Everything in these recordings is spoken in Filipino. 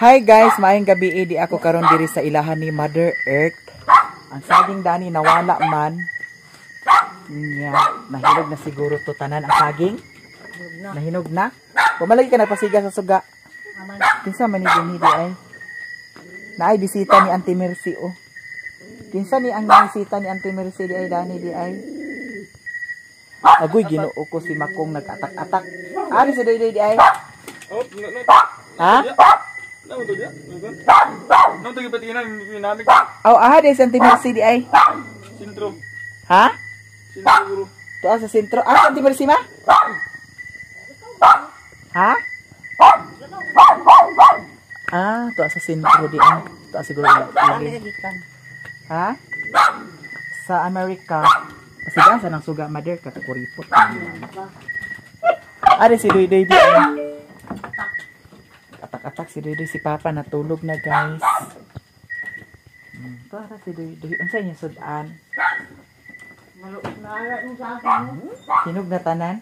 Hi guys, maayong gabi di ako karon diri sa ilahan ni Mother Earth. Ang saging dani nawala man. Nya, nahinog na siguro to tanan ang saging. Nahinog na. Pumalagi ka nagpasiga sa suga. Kinsa man ni di ay. Naay bisita ni Auntie Mercy oh. Kinsa ni ang bisita ni Auntie Mercy di ay dani di ay. Agoy Ginoo ko si Makong nag-atak-atak. Ari sa di ay. Ha? Nung tagi patinan namin. Aw aha de Auntie Mercy di ay. Sintro. Ha? Sintro guru. Tuwa sa sentro. Ah, Auntie Mercy ma? Ha? Ah, tuwa sa sentro di ay. Tuwa siguro na. Ha? Sa Amerika. Kasi sa nang suga Mother kakakuripot. Ari si Doy di ay. Atak-atak si Doy si Papa natulog na guys. Para si Doy. Unsa niya sudan? Hinog na tanan?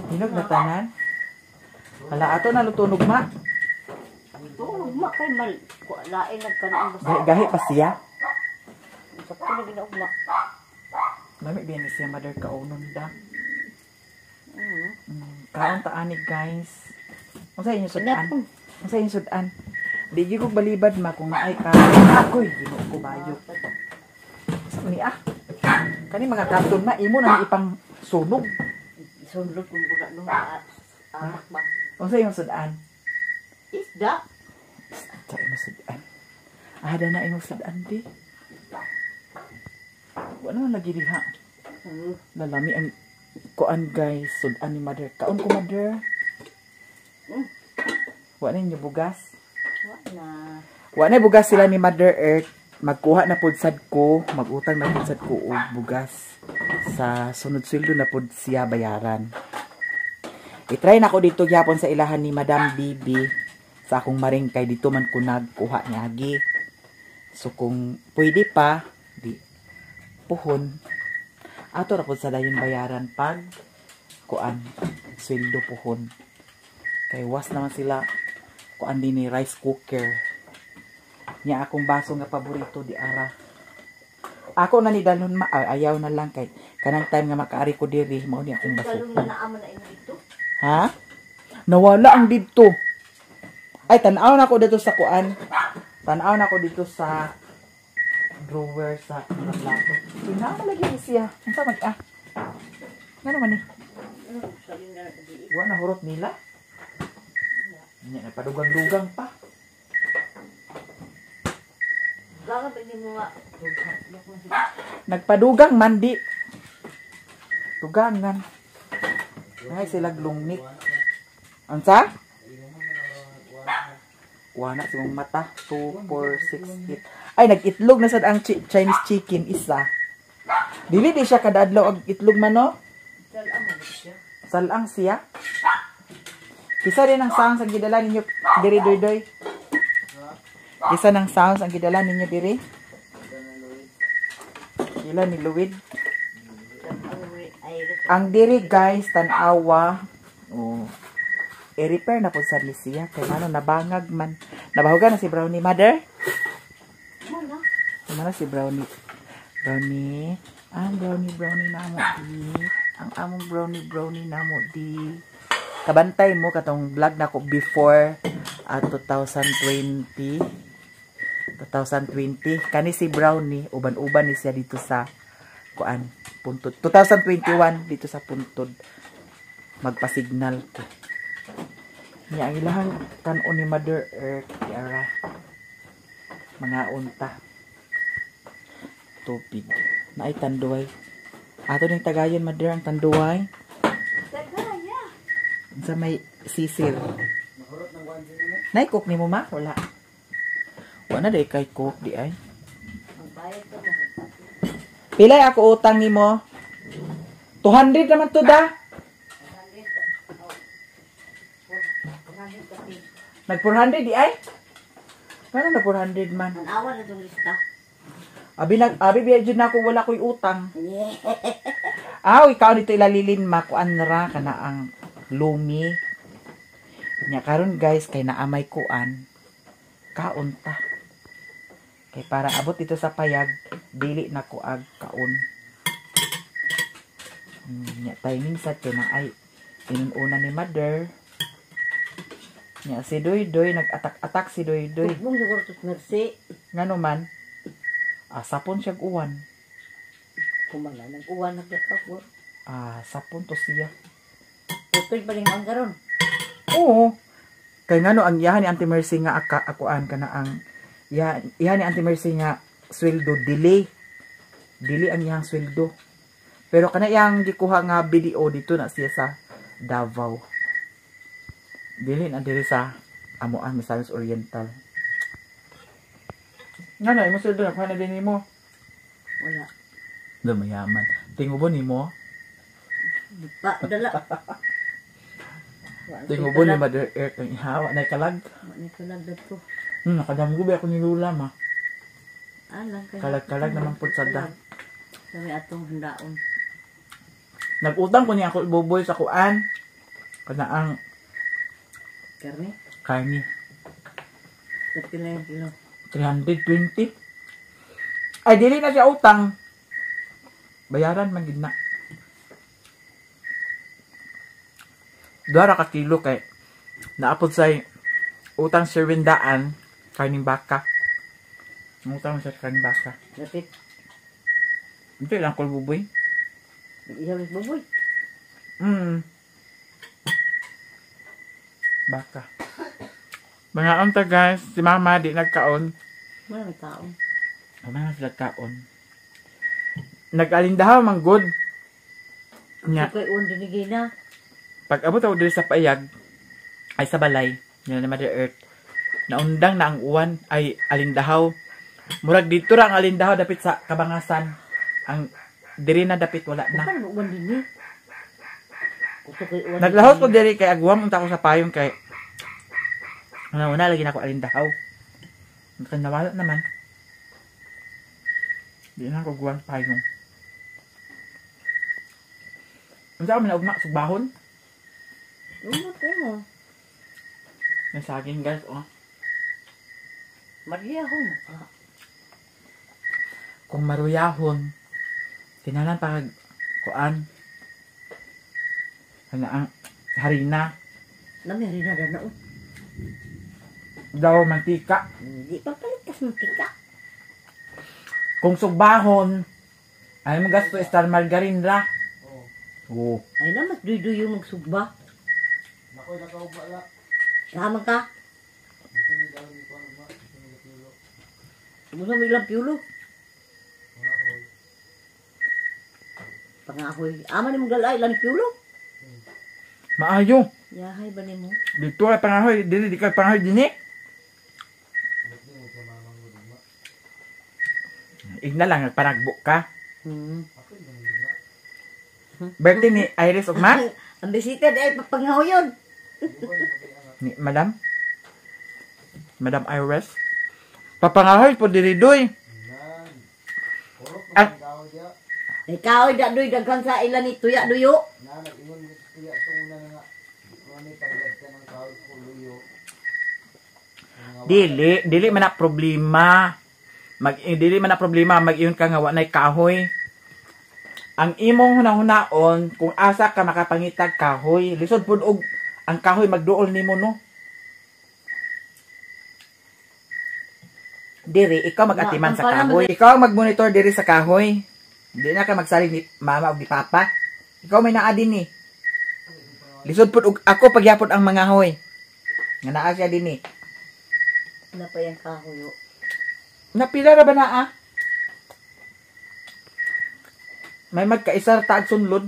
Hinog na tanan? Hala ato na lutunog ma. Tunog ma kay mal. Lain nagkanaan basta. Gahi pa siya. Sa pala ginaugma. Mami biyan siya Mother kaunon da. Kaon ta ani guys. Unsa inyo sudan? Unsa inyo sudan? Di gyud ko balibad ma kung naay ka. Akoy Ginoo ko bayo. Ni ah. Kani mga karton ma imo nang ipang sunog. Sunod kung buka no amak ba. Unsa inyo sudan? Isda. Sa inyo sudan. Ada na inyo sudan di. Wala lagi diha. Lalami ang kuan guys, sudan ni Mother. Kaon ko Mother. Wala niyo bugas. Wala bugas sila ni Mother Earth. Magkuha na pud sad ko, magutang na pud sad ko og bugas. Sa sunod sweldo na pud siya bayaran. I-try na ko dito gyapon sa ilahan ni Madam Bibi sa akong maring kay dito man ko nagkuha niagi. So kung pwede pa, di puhon. Ato ra pud sa dayon bayaran pag kuan sweldo puhon. Kay was naman sila kuan din ni rice cooker. Nya akong baso nga paborito di ara. Ako na ni dalhon ayaw na lang kay kanang time nga makaari ko diri mao ni akong baso. Ha? Nawala ang dito. Ay tan-aw na ko dito sa kuan. Tan-aw na ko dito sa drawer sa plato. Lagi ni siya. Unsa man Ngano man ni? Wa na hurot nila. Nya napadugang-dugang pa. Nagpadugang mandi. Tugangan. Ay sila glungnik. Ansa? Wana si mong mata. 2, 4, 6, 8. Ay nag-itlog na sad ang Chinese chicken isa. Dili di siya kada adlaw og itlog man no? Salang siya. Kisa rin ang sounds ang gidala ninyo diri doy. Isa ng sounds ang gidala ninyo diri. Ila ni Luwid. Ang diri guys tan-awa. Oh. I-repair na po sa Licia. Kaya ano nabangag man. Nabahugan na si Brownie Mother. Mana si Brownie? Brownie. Ang Brownie namo di. Ang among Brownie namo di. Kabantay mo katong vlog na ko before 2020. Kani si Brownie uban-uban ni siya dito sa kuan Puntod 2021 dito sa Puntod magpa-signal ko niya ang ilahang kanon ni Mother Earth yara mga unta tubig na ay tanduay ato ning tagayon Mother ang tanduay sa may sisir naikok ni mo ma wala na day kay cook di ay. Pilay ako utang nimo? 200 naman to da. Nag 400 di ay? Paano na 400 man? Awa na tong lista. Abi biya jud na ako wala koy utang. Ikaw dito ilalilin makuan ra kana ang lumi. Nya karon guys kay naamay kuan kaon ta. Kay para abot dito sa payag dili na kuag kaon. Nya timing sa kay na ay inuna ni mother. Nya si Doy nag-atak-atak si Doy. Tubong siguro tos mercy. Ngano man sapon siya uwan. Kumala nang uwan nagkakapor. Sapon to siya. Putol pa rin ang karon. Oo. Kay ngano ang iyahan ni Auntie Mercy nga akuan kana ang iyahan ni Auntie Mercy nga sweldo delay. Dili ang iyang sweldo. Pero kana iyang gikuha nga BDO dito na siya sa Davao. Dili na diri sa amuan Misamis Oriental. Ngano imo sweldo na kuha na din nimo? Wala. Mayaman. Tingubo nimo? Pa dala. Tingubo ni Mother Earth ang ihawa na kalag. Ni kalag dato. Nakadamgo ba ako ni Lula ma? Alang kay. Kalag-kalag naman pud sa da. Kami atong handaon. Nag-utang ko niya ako iboboy sa kuan. Kana ang Karne. karni. Kapila yung kilo. 320. Ay, dili na siya utang. Bayaran man gid na. Dara ka kilo kay naapod sa utang sa 700 karning baka. Utang sa karning baka. Lapit. Ito lang kol buboy. Ihaw ni buboy. Baka. Mga ta guys, si mama di nagkaon. Marami taon. Mama sila kaon. Nag-alindahaw man good. Nya, Kay uwan dinigay na. pag abot ako dito sa payag, ay sa balay, yun na Mother Earth, naundang na ang uwan, ay alindahaw. Murag dito ra ang alindahaw dapit sa Kabangasan. Ang diri na dapit wala na. Paano uwan din ni? Kuto kay uwan. Naglahos ko diri kay agwam unta ko sa payong kay una lagi na ako alindahaw. Nawala naman. Di na ako guwan payong. Unsa man ugma sugbahon? Ano? Yung saging guys, oh. Mariyahon. Kung maruyahon, tinanan pag kuan. Ano ang harina, Namiri na danoon. daw mantika. Hindi pa palikas ng tika. Kung sugbahon, ay mo gasto star margarine ra. Oo. Ay na, mas duy-duy yung magsugba. Nakoy nakaugma la. Tama ka. Muna may ilang piulo. Pangahoy. Ama ni mong galay, ilang piulo. Maayo. Yahay ba ni mo? Dito ay pangahoy, dili di ka pangahoy dini. Igna lang nagpanagbo ka. Birthday ni Iris ugma Ang bisita dahil papangahoy yun. ni Madam Iris. Papangahoy po diri doy. Ang Ikaw, dadoy, daghang sa ilan ni Tuya Duyo. dili man na problema. Dili man na problema mag-iyon ka nga wa nay kahoy. Ang imong hunahunaon kung asa ka makapangitag kahoy, lisod pud og ang kahoy magduol nimo no. Diri ikaw mag-atiman sa kahoy. Ikaw ang mag-monitor diri sa kahoy. Di na ka magsalig ni mama o ni papa. Ikaw may naa din ni. Lisod pud og ako pagyapon ang mga hoy. Nga naa siya din ni. Ano pa yung kahoyo? Napila ra ba naa? May magkaisar taag sunlod.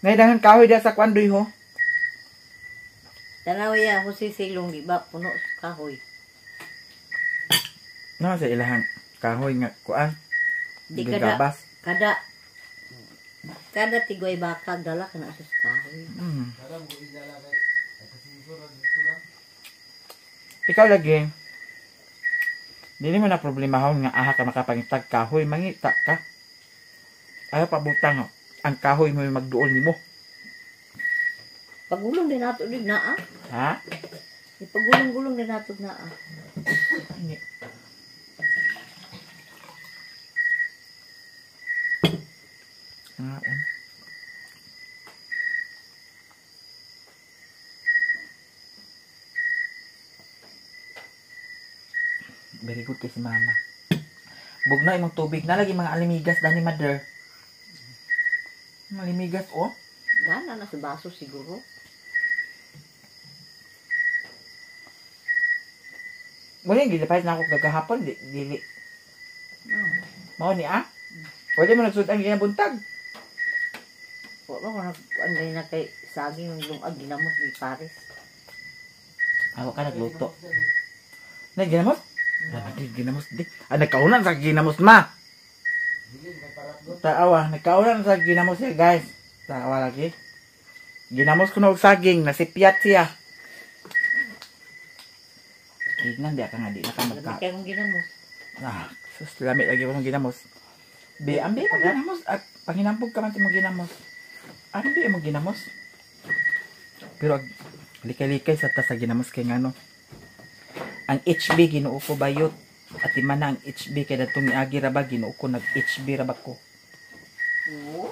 Ngaydangan kahoy dia sa kwandoy ho. Tanaw ya, ako si Silong, di ba? Puno sa kahoy. No sa ilahang kahoy nga kuan. Di Gagabas. Kada tigoy bakag dala ka na sa kahoy. Ikaw lagi. Dili man na problema ho nga aha ka makapangitag kahoy, mangita ka. Ayaw pa butang ang kahoy mo magduol nimo. Pagulong din nato din na ah. Ha? Ipagulong-gulong din nato na ah. Hindi. Ah, very good kay si mama. Bugna imong tubig na lagi mga alimigas dani mother. Mga alimigas oh. Gana na sa baso siguro. Wala yung gilipahit na ako kagahapon. Dili. Oh. Mao ni ah? Pwede mo nagsudan ginabuntag. Wala ko anday na kay saging yung lungag ginamos ni Paris. Awa ka nagluto. Na ginamos? Ginamos di. Ah, nagkaunan sa ginamos ma. Taawa, nagkaunan sa ginamos siya guys. Taawa lagi. Ginamos ko na og saging, nasipyat siya. Tignan di ka nga di na ka magka. Kaya kong ginamos. Ah, sus lamit lagi ko ng ginamos. Be, ambi mo ginamos at panginampog ka man sa mga ginamos. Ano ba yung ginamos? Pero likay-likay sa ta sa ginamos kay ngano. Ang HB ginuo ko bayot. At man na ang HB kay datong niagi ra ba ginuo ko nag HB ra ba ko. Oo.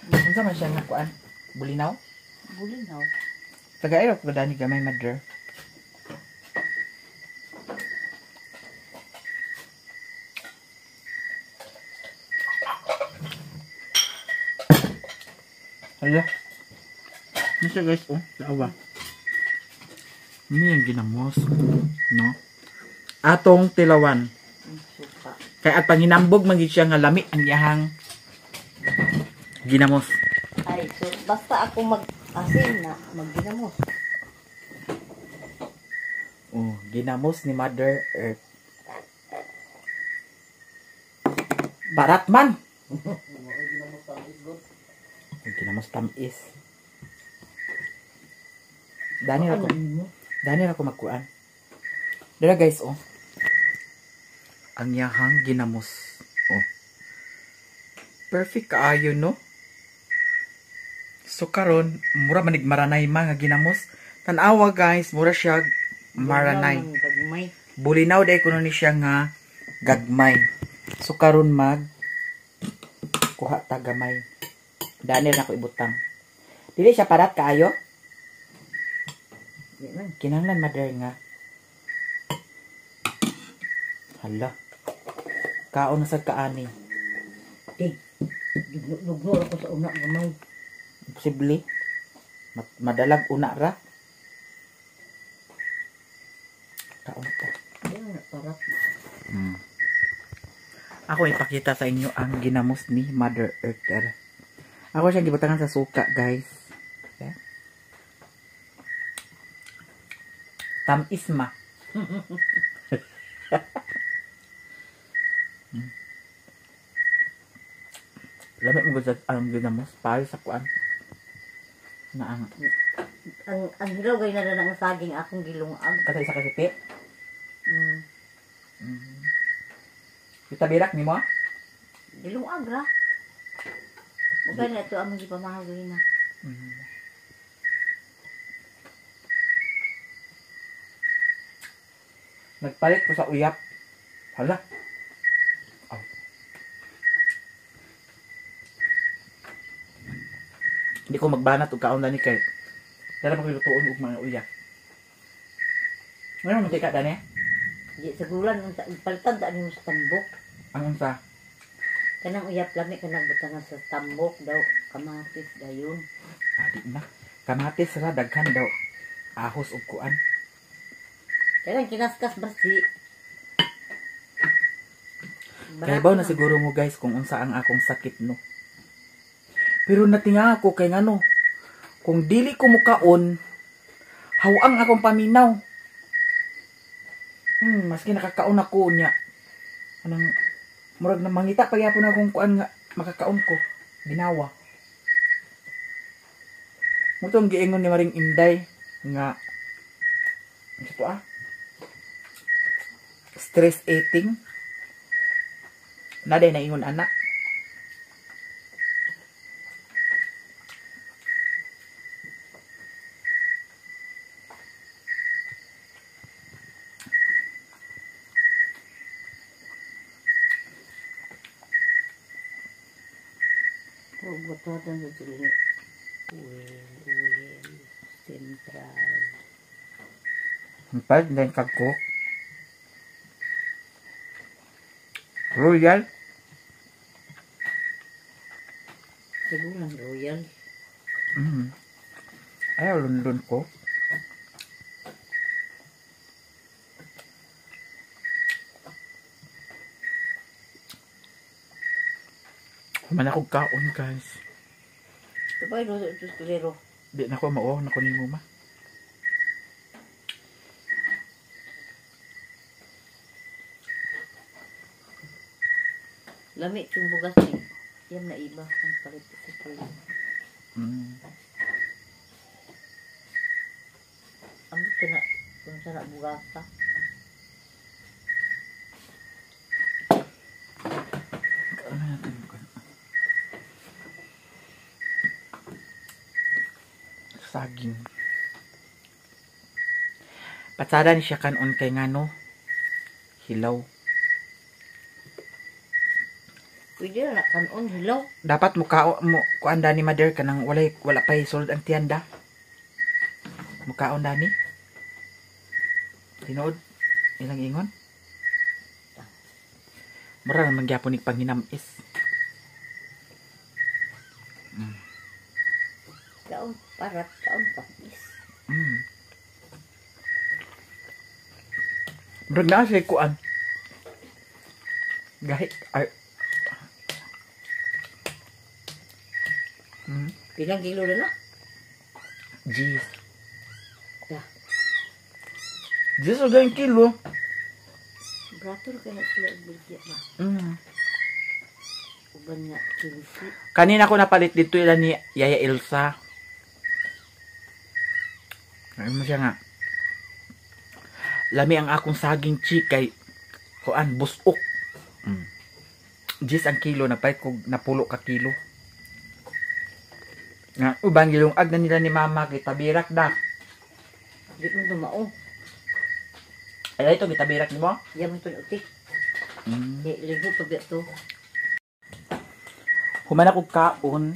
Unsa man siya nga kuan? Bulinaw? Bulinaw. Tagay ko dani gamay mother. Hala. Nasa guys, oh, daawa. Ini yung ginamos, no? Atong tilawan. Suka. Kaya at panginambog magig siya nga lami ang iyahang ginamos. Ay, so basta ako mag-asin na magginamos. Oh, ginamos ni Mother Earth. Barat man. Ginamos tamis. Dani ako magkuan. Dala guys, oh. Ang yahang ginamos. Oh. Perfect kaayo, no? So karon, mura manig maranay mga ginamos. Tanawa guys, mura siya maranay. Gagmay. Bulinaw day kuno ni siya nga gagmay. So karon mag kuha ta gamay. Dani na ko ibutang. Dili siya parat kaayo. Kinanglan mother nga. Hala. Kaon na sa kaani. Lugno ako sa una gamay. Imposible. Madalag una ra. Kaon ka. Yan, parap. Ako ipakita sa inyo ang ginamos ni Mother Earth. Ako siyang gibutangan sa suka, guys. Okay? Tamis ma. Lamit mo gud ang ginamos para sa kuan. Na Ang hilaw gay na lang ang saging akong gilungag. Katay sa kasipi. Mm. Kita birak ni mo? Gilungag ra. Mugay na ito among gipamahal gay na. Nagpalit ko sa uyap. Hala. Oh. Hindi ko magbanat og kaon dani kay. Dara pa ko lutuon og mga uyap. Ngayon mantika dani? Di sa gulan ang palitan ta ni sa tambok. Ang unsa? Kanang uyap lami kanang butangan sa tambok daw kamatis dayon. Adi na. Kamatis ra daghan daw. Ahos ug kuan. Kanang kinaskas basi. Kaya baw na siguro mo guys kung unsa ang akong sakit no. Pero natinga ako kay ngano. Kung dili ko mukaon, hawang akong paminaw. Maski nakakaon ako niya. Anang murag na mangita pa gyapon akong kuan nga makakaon ko. Binawa. Mutong giingon ni Maring Inday nga ito stress eating. Naday na ingon anak. Butotan sa tuloy. Uwel, Central. Pag din kagko. Royal. Sigulang Royal. Ayaw London ko. Human akong kaon, guys. Ito pa ito sa kulero. Di na ko mao, na ko ni mo ma. Lamit yung bugas ni. Yan na iba. Ang palit sa kulero. Ang ito na. Kung sana bugas ka. Ano natin ko? Saging. Patsada ni siya kanon kay ngano. Hilaw. Pwede na kanon hilaw. Dapat mo kuanda ni mother ka nang wala pa isulod ang tiyanda. Mukaon dani. Tinood ilang ingon. Mura naman gyapon ni panginamis. Kaon parat, kaon pakis. Mura na siya kuan. Gahit ay. Pilang kilo na na? Jeez. Yeah. Jeez, o gayong kilo. Brator ka na sila ibigyan na. Uban nga, kinsi. Kanina ko napalit dito ilan ni Yaya Elsa. Ano mo siya nga. Lami ang akong saging chikay. Kuan, busok. Jeez, ang kilo. Napalit ko napulo ka kilo. Nga, ubang yung ag na nila ni mama. Kitabirak da. Di mo dumao. Ay, ito, kitabirak ni mo? Yan mo ito na utik. Ligo pa ba ito? Human ako kaon.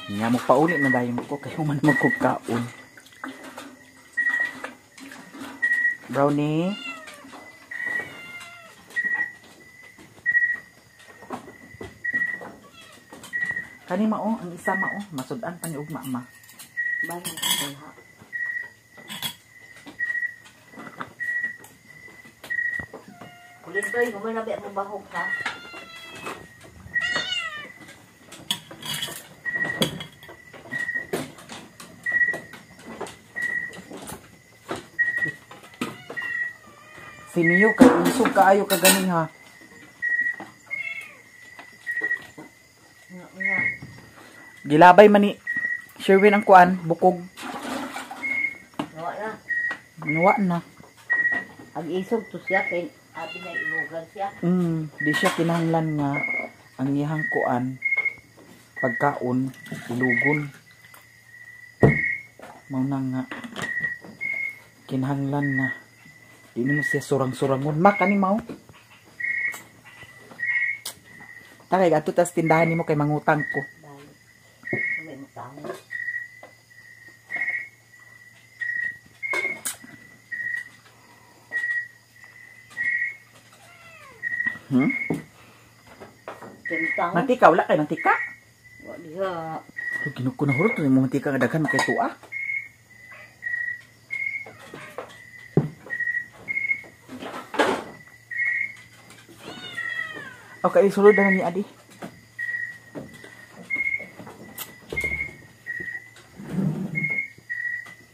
Nga mo paulit na dayon ko. Kaya human mo ko kaon. Brownie. Kani mao, ang isa mao. Masudan pa ni ugma ma. Bago ka ha. Kulit ko, gumanabi ang bahog ha. Siniyo, kay insog kaayo ka gani ha. Nga. Gilabay man ni Sherwin ang kuan, bukog. Nawa na. Nawa na. Ang isog to siya, kay abi na ilugan siya. Di siya kinahanglan nga ang iyang kuan pagkaon ilugon. Mao na nga kinahanglan nga di mo siya surang-surangon makani mao. Takay gato tas tindahan nimo kay mangutang ko. May mutang. Kentang. Mantika wala kay mantika. Wa diha. Ginuko na hurot mo mantika nga daghan kay tuwa. Okay, sulod na ni Adi.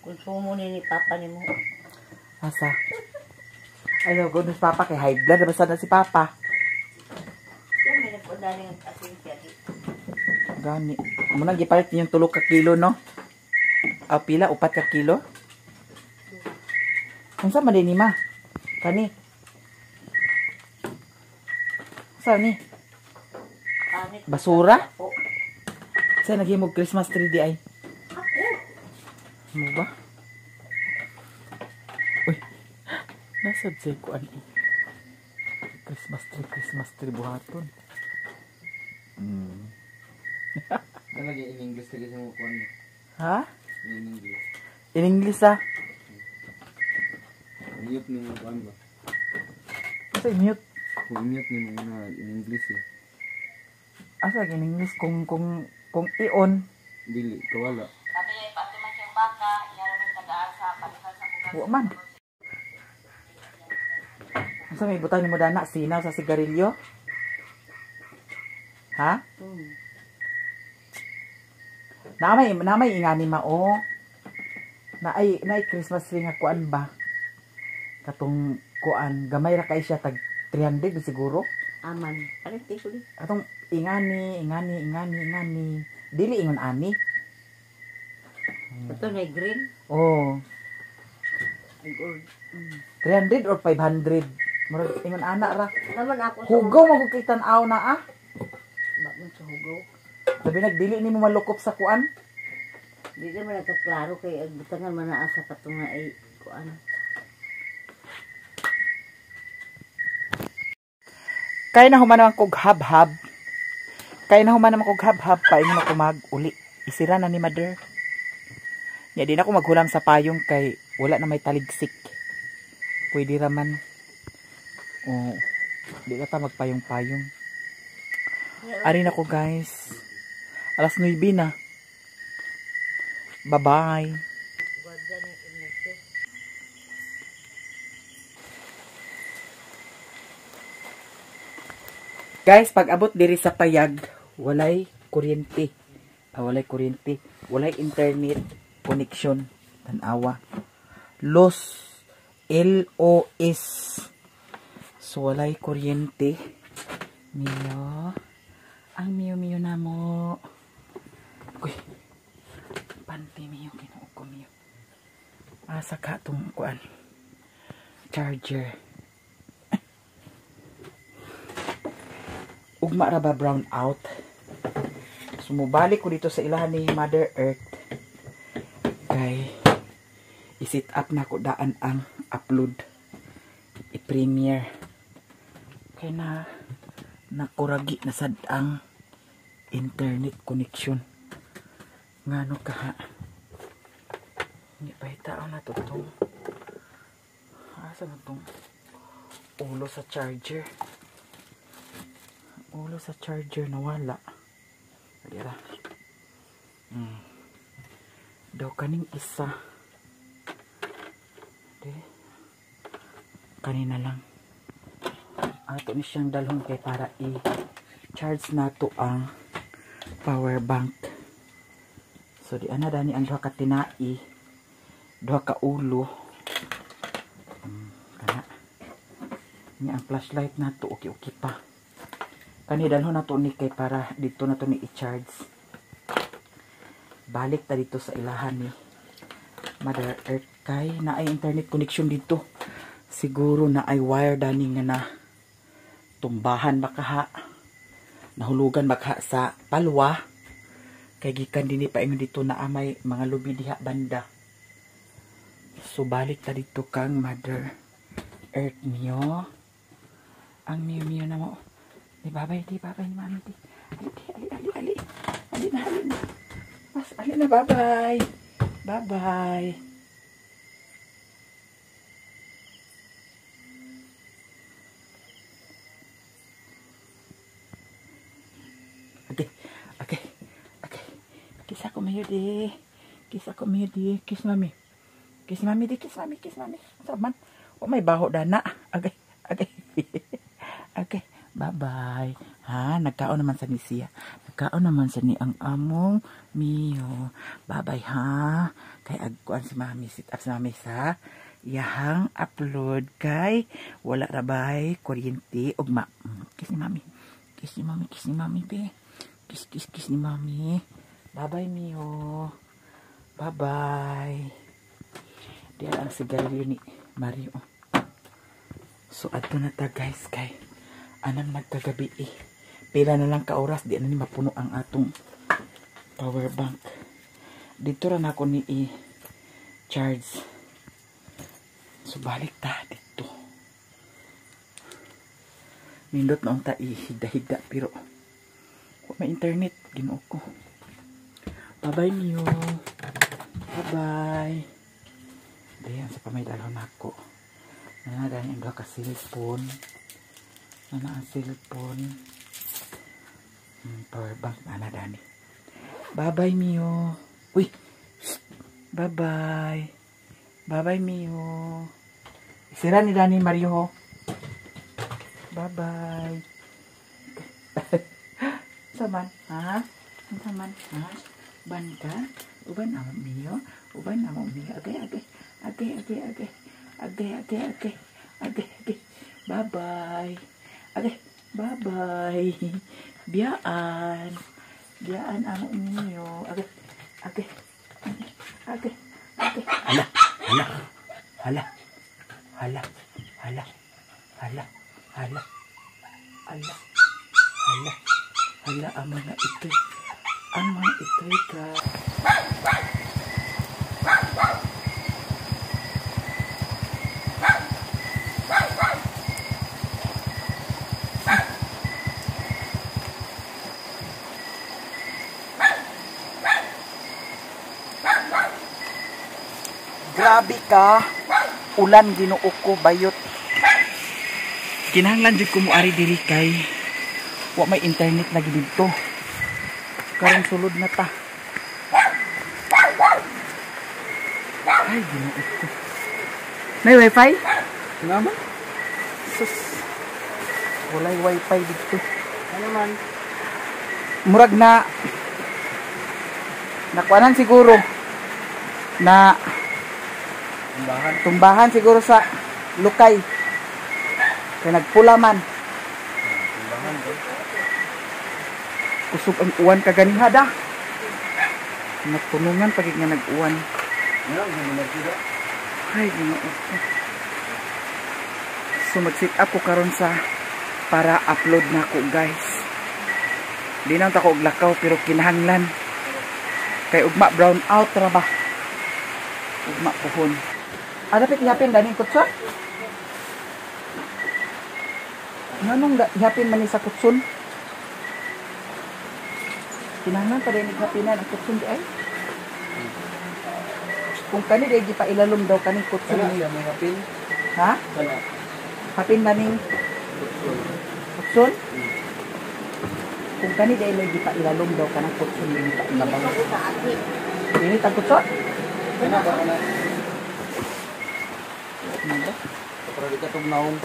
Konsumo ni Papa ni mo. Asa? Ay, no, goodness, Papa, kay high blood. Basta na si Papa. Yan, may nagpundaling ang asin siya dito. Gani. Muna, gipalit niyo yung 3 ka kilo, no? Pila? 4 ka kilo? Kung saan man din ni Ma? Kani? Saan ni? Anit. Basura? Ako. Saan naging Christmas tree di ay? Ako. Ano ba? Uy. Nasad sa'yo ko ano? Christmas tree buhaton. Ano lagi in English lagi sa mga kuwan mo? Ha? In English. In English ah. Mute ni mo kuwan ba? Asa mute? Kung mute ni mo na in English eh. Asa in English kung i-on. Dili, kawala. Wa man. Asa may butang nimo dana sinaw sa sigarilyo? Ha? Namay ingani mao. Naay Christmas tree nga kuan ba? Katong kuan gamay ra kay siya tag 300 siguro. Aman. Ano tiko di? Atong ingani. Dili ingon ani. Ito na green. Oh, Ay gold. 300 or 500. Murag ingon ana ra. Naman ako Hugaw magkay tan-aw na ah. Bakit sa hugaw? Sabi nagdili nimo malukop sa kuan. Di naman nagkaklaro kay agbutangan man naa sa katunga ay kuan. Kaya na human naman kog hab-hab. Paingon ako mag-uli. Isira na ni mother. Ya di na ako maghulam sa payong kay wala na may taligsik. Pwede raman. Oh, di na ta magpayong-payong. Ari na ko guys. Alas 9 na. Bye-bye. Guys, pag abot diri sa payag, walay kuryente. Walay internet connection. Tanawa. Los. LOS. So, walay kuryente. Mio. Ang mio na mo. Uy. Panty mio. Kinuog ko mio. Asa ka itong kuan. Charger. Ugma ra ba brown out. Sumubalik ko dito sa ilahan ni Mother Earth. Kay i-set up na ko daan ang upload. I-premiere. Kay na nakuragi na sad ang internet connection. Ngano ka ha? Hindi pa hitao na to itong asa na itong ulo sa charger. Ulo sa charger nawala. Dira. Daw kaning isa. Kanina lang. Ato ni siyang dalhon kay para i-charge nato ang power bank. So di ana dani ang duha ka tinai, duha ka ulo. Kana. Ni ang flashlight nato okay pa. Kani dalhon nato ni kay para dito nato ni i-charge. Balik ta dito sa ilahan ni Mother Earth kay naay internet connection dito. Siguro na ay wire dani nga na tumbahan baka nahulugan baka sa palwa kay gikan dinhi paingon dito na amay mga lubi diha banda. So balik ta dito kang Mother Earth niyo. Ang miyo na mo. Di babay ni mami di. Ali na. Mas ali na babay. Bye. Okay. Kiss ako mayo di. Kiss mami. Kiss mami. Saman. O may baho dana. Okay. Okay. Bye-bye. Ha, nagkaon naman sa ni siya. Nagkaon naman sa ni ang among Mio. Bye-bye ha. Kay agkuan si mami. Sit up si mami sa yahang upload kay wala rabay kuryente ugma. Kiss ni mami. Kiss ni mami be. Kiss ni mami. Bye-bye Mio. Bye-bye. Diyan ang sigarilyo ni Mario. So ato na ta guys kay anang nagkagabi Pila na lang ka oras di na ni mapuno ang atong power bank. Dito ra na ako ni i-charge. So balik ta dito. Nindot na ta ihigda-higda pero may internet. Ginoo ko. Bye-bye, Mio. Bye-bye. Dayan sa pamay dalon ako. Nanadaan yung ka cellphone. Ang cellphone. Power bank nanadaan. Bye-bye, Mio. Uy! Bye-bye. Bye-bye, Mio. Isira ni Dani Mario. Bye-bye. Saman, ha? Saman, ha? Ban ka? Uban amo Mio. Uban amo Mio. Agay. Bye-bye. Agay. Bye-bye. Biyaan. Biyaan amo Mio. Agay. Hala, ang mga ito. Ang mga ito ka. Grabe ka. Ulan Ginoo ko bayot. Kinahanglan jud ko moari diri kay wa may internet lagi dito. Karon sulod na ta. Ay, Ginoo ko. May wifi? Naman? Sus. Walay wifi dito. Ano man? Murag na nakuanan siguro na Tambahan. tumbahan siguro sa lukay. Kaya nagpula man. Tambahan ko. Kusog ang uwan kaganihada. Nagpunungan pagig nga nag-uwan. Ano? Hindi mo nagkira? Ay, Ginoo ko. So mag-sit up ko karon sa para upload na ko, guys. Di na ako og lakaw pero kinahanglan. Kay ugma brown out ra ba? Ugma puhon. Ada pit yapin daning kutson? Nganong yapin man ni sa kutson? Kinahanglan pa rin hapinan ang kutson di ay. Kung kani di pa ilalom daw kaning kutson. Ano siya may hapin? Ha? Ano? Hapin maning kutson? Kung kani di lagi pa ilalom daw kanang kutson di pa ilabang. Ini tang kutson? Ano ba ka na? Para di ka tugnaong.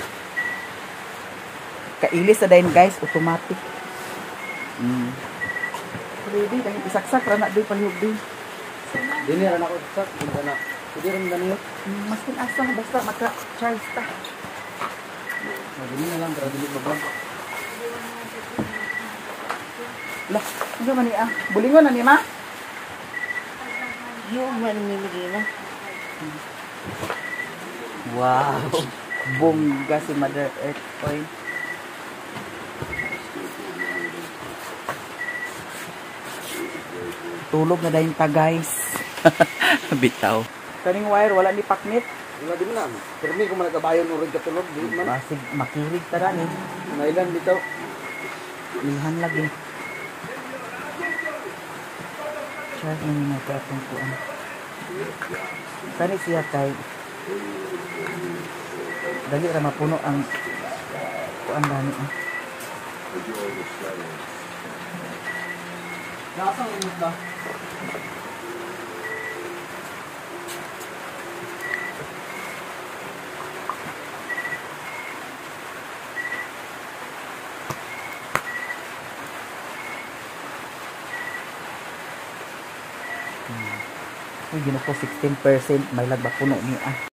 Kailis na dahin guys, automatic. Ready, dahil isaksak rana do'y palihog din. Dini rin ako sak. Hindi na. Hindi rin ganito. Mas pinasa, basta maka-charge ta. Magini na lang para dili babag. Lah, ano man niya? Bulingon na ni ma? Yung man nimili na. Wow! Bongga si Mother Earth Point. Tulog na dahin ta guys. Bitaw. Kaning wire wala ni paknit. Wala din na. Pero mi kung malagabayon urig katulog. Dili man. Basig makirig ta ra ni. Nailan bitaw. Lihan lagi. Charge na nina ka itong kuan. Kani siya kay dali ra mapuno ang kuan dani. Nasang umot ba? Uy, ginuko 16% may lagba puno niya.